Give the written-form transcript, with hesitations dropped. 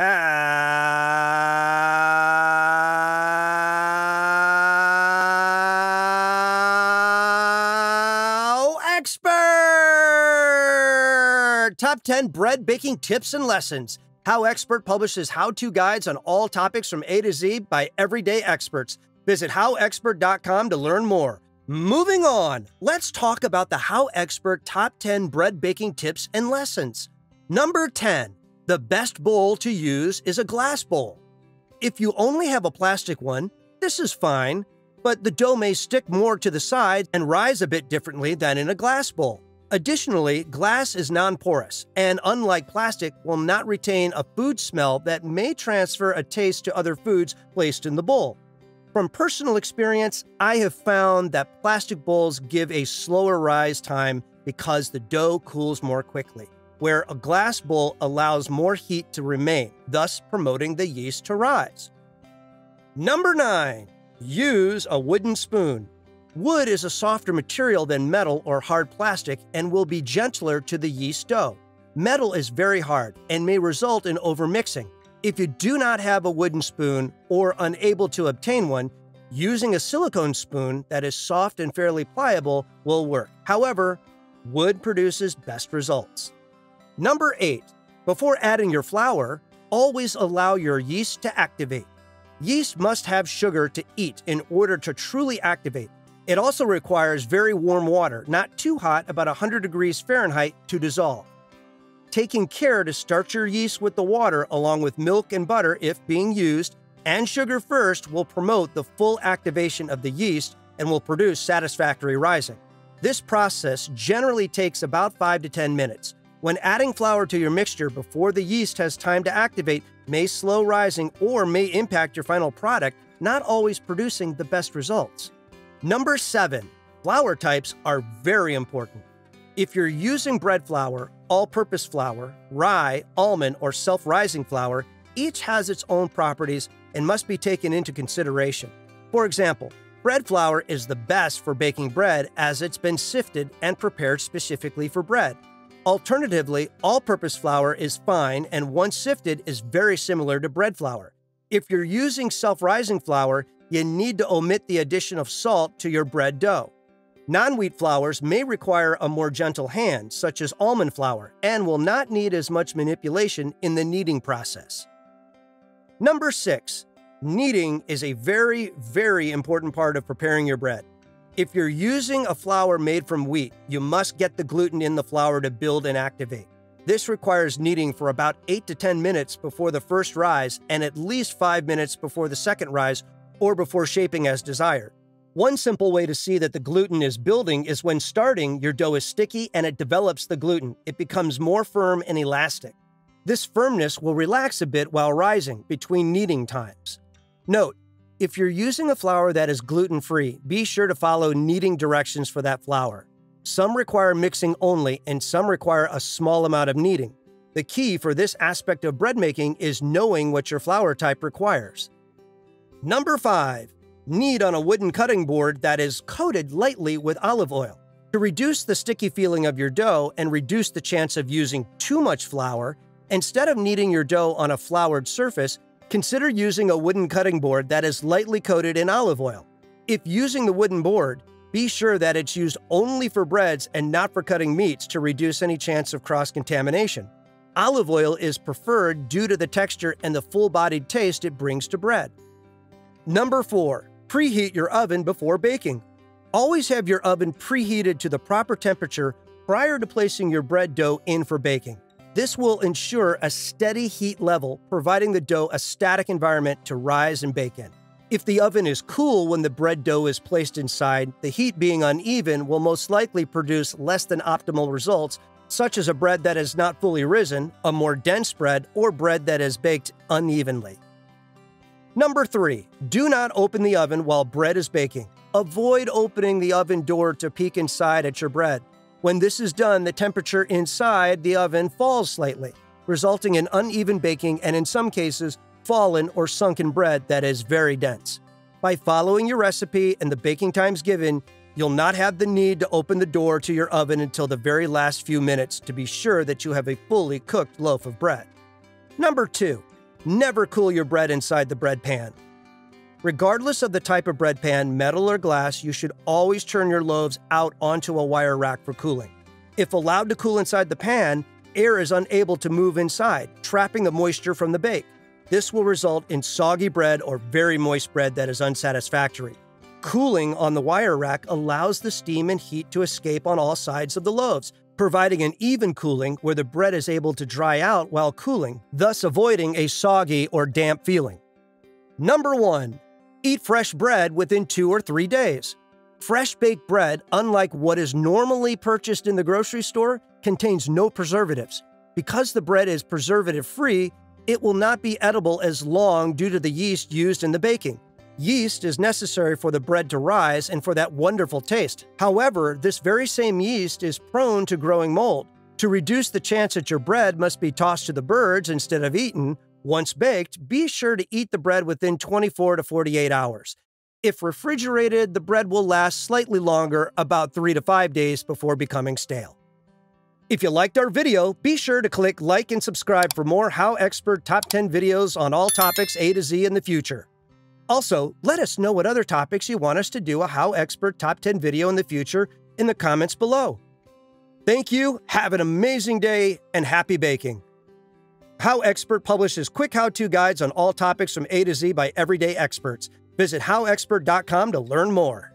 HowExpert! Top 10 bread baking tips and lessons. HowExpert publishes how-to guides on all topics from A to Z by everyday experts. Visit HowExpert.com to learn more. Moving on, let's talk about the HowExpert Top 10 bread baking tips and lessons. Number 10. The best bowl to use is a glass bowl. If you only have a plastic one, this is fine, but the dough may stick more to the side and rise a bit differently than in a glass bowl. Additionally, glass is non-porous and, unlike plastic, will not retain a food smell that may transfer a taste to other foods placed in the bowl. From personal experience, I have found that plastic bowls give a slower rise time because the dough cools more quickly, where a glass bowl allows more heat to remain, thus promoting the yeast to rise. Number 9. Use a wooden spoon. Wood is a softer material than metal or hard plastic and will be gentler to the yeast dough. Metal is very hard and may result in overmixing. If you do not have a wooden spoon or unable to obtain one, using a silicone spoon that is soft and fairly pliable will work. However, wood produces best results. Number 8. Before adding your flour, always allow your yeast to activate. Yeast must have sugar to eat in order to truly activate. It also requires very warm water, not too hot, about 100 degrees Fahrenheit, to dissolve. Taking care to start your yeast with the water along with milk and butter if being used, and sugar first will promote the full activation of the yeast and will produce satisfactory rising. This process generally takes about 5 to 10 minutes. When adding flour to your mixture before the yeast has time to activate may slow rising or may impact your final product, not always producing the best results. Number 7. Flour types are very important. If you're using bread flour, all-purpose flour, rye, almond, or self-rising flour, each has its own properties and must be taken into consideration. For example, bread flour is the best for baking bread as it's been sifted and prepared specifically for bread. Alternatively, all-purpose flour is fine and once sifted is very similar to bread flour. If you're using self-rising flour, you need to omit the addition of salt to your bread dough. Non-wheat flours may require a more gentle hand, such as almond flour, and will not need as much manipulation in the kneading process. Number 6. Kneading is a very, very important part of preparing your bread. If you're using a flour made from wheat, you must get the gluten in the flour to build and activate. This requires kneading for about 8 to 10 minutes before the first rise and at least 5 minutes before the second rise or before shaping as desired. One simple way to see that the gluten is building is when starting, your dough is sticky and it develops the gluten. It becomes more firm and elastic. This firmness will relax a bit while rising between kneading times. Note, if you're using a flour that is gluten-free, be sure to follow kneading directions for that flour. Some require mixing only and some require a small amount of kneading. The key for this aspect of bread making is knowing what your flour type requires. Number 5. Knead on a wooden cutting board that is coated lightly with olive oil. To reduce the sticky feeling of your dough and reduce the chance of using too much flour, instead of kneading your dough on a floured surface, consider using a wooden cutting board that is lightly coated in olive oil. If using the wooden board, be sure that it's used only for breads and not for cutting meats to reduce any chance of cross-contamination. Olive oil is preferred due to the texture and the full-bodied taste it brings to bread. Number 4. Preheat your oven before baking. Always have your oven preheated to the proper temperature prior to placing your bread dough in for baking. This will ensure a steady heat level, providing the dough a static environment to rise and bake in. If the oven is cool when the bread dough is placed inside, the heat being uneven will most likely produce less than optimal results, such as a bread that is not fully risen, a more dense bread, or bread that is baked unevenly. Number 3. Do not open the oven while bread is baking. Avoid opening the oven door to peek inside at your bread. When this is done, the temperature inside the oven falls slightly, resulting in uneven baking and in some cases, fallen or sunken bread that is very dense. By following your recipe and the baking times given, you'll not have the need to open the door to your oven until the very last few minutes to be sure that you have a fully cooked loaf of bread. Number 2. Never cool your bread inside the bread pan. Regardless of the type of bread pan, metal or glass, you should always turn your loaves out onto a wire rack for cooling. If allowed to cool inside the pan, air is unable to move inside, trapping the moisture from the bake. This will result in soggy bread or very moist bread that is unsatisfactory. Cooling on the wire rack allows the steam and heat to escape on all sides of the loaves, providing an even cooling where the bread is able to dry out while cooling, thus avoiding a soggy or damp feeling. Number 1. Eat fresh bread within 2 or 3 days. Fresh baked bread, unlike what is normally purchased in the grocery store, contains no preservatives. Because the bread is preservative-free, it will not be edible as long due to the yeast used in the baking. Yeast is necessary for the bread to rise and for that wonderful taste. However, this very same yeast is prone to growing mold. To reduce the chance that your bread must be tossed to the birds instead of eaten, once baked, be sure to eat the bread within 24 to 48 hours. If refrigerated, the bread will last slightly longer, about 3 to 5 days before becoming stale. If you liked our video, be sure to click like and subscribe for more HowExpert Top 10 videos on all topics A to Z in the future. Also, let us know what other topics you want us to do a HowExpert Top 10 video in the future in the comments below. Thank you, have an amazing day, and happy baking! HowExpert publishes quick how-to guides on all topics from A to Z by everyday experts. Visit HowExpert.com to learn more.